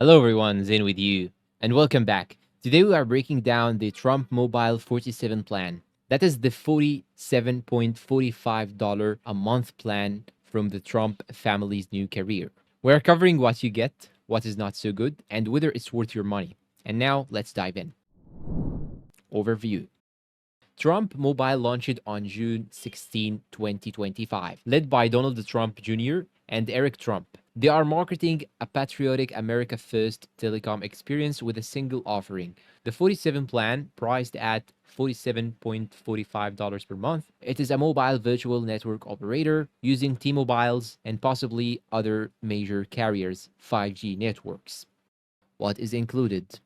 Hello everyone, Zain with you, and welcome back. Today we are breaking down the Trump Mobile 47 plan. That is the $47.45 a month plan from the Trump family's new career. We're covering what you get, what is not so good, and whether it's worth your money. And now let's dive in. Overview. Trump Mobile launched on June 16, 2025, led by Donald Trump Jr. and Eric Trump. They are marketing a patriotic America First telecom experience with a single offering. The 47 plan, priced at $47.45 per month, it is a mobile virtual network operator using T-Mobile's and possibly other major carriers' 5G networks. What is included?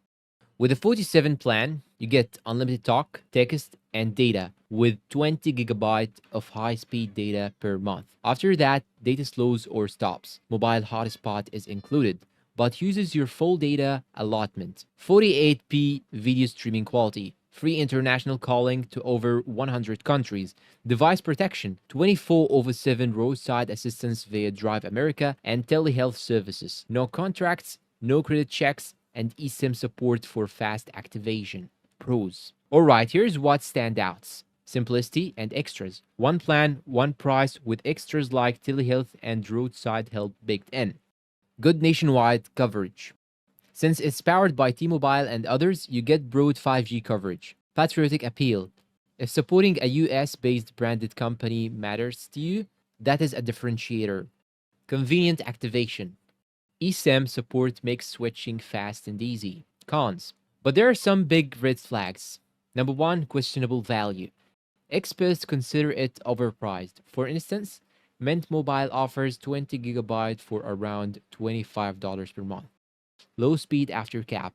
With the 47 plan, you get unlimited talk, text, and data with 20 gigabytes of high-speed data per month. After that, data slows or stops. Mobile hotspot is included, but uses your full data allotment. 48p video streaming quality, free international calling to over 100 countries, device protection, 24/7 roadside assistance via Drive America and telehealth services. No contracts, no credit checks, and eSIM support for fast activation. Pros. Alright, here's what standouts. Simplicity and extras. One plan, one price with extras like telehealth and roadside help baked in. Good nationwide coverage. Since it's powered by T-Mobile and others, you get broad 5G coverage. Patriotic appeal. If supporting a US-based branded company matters to you, that is a differentiator. Convenient activation. eSIM support makes switching fast and easy. Cons. But there are some big red flags. Number one, questionable value. Experts consider it overpriced. For instance, Mint Mobile offers 20 gigabytes for around $25 per month. Low speed after cap.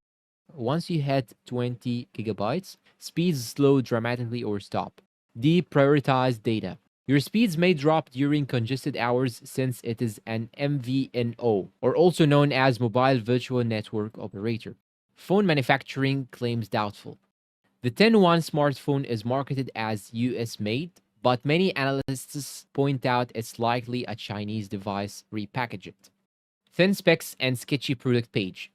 Once you hit 20 gigabytes, speeds slow dramatically or stop. Deprioritize data. Your speeds may drop during congested hours since it is an MVNO, or also known as Mobile Virtual Network Operator. Phone manufacturing claims doubtful. The 10-1 smartphone is marketed as US made, but many analysts point out it's likely a Chinese device repackaged. Thin specs and sketchy product page.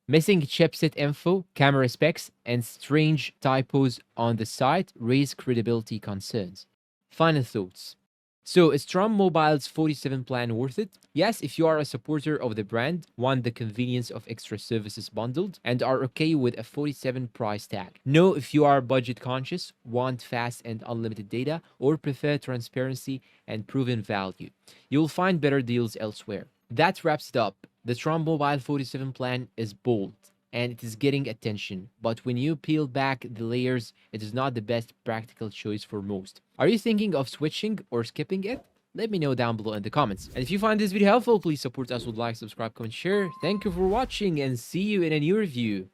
Missing chipset info, camera specs, and strange typos on the site raise credibility concerns. Final thoughts. So, is Trump Mobile's 47 plan worth it? Yes, if you are a supporter of the brand, want the convenience of extra services bundled, and are okay with a 47 price tag. No, if you are budget conscious, want fast and unlimited data, or prefer transparency and proven value. You'll find better deals elsewhere. That wraps it up. The Trump Mobile 47 plan is bold and it is getting attention, but when you peel back the layers, it is not the best practical choice for most. Are you thinking of switching or skipping it? Let me know down below in the comments. And if you find this video helpful, please support us with like, subscribe, comment, share. Thank you for watching and see you in a new review.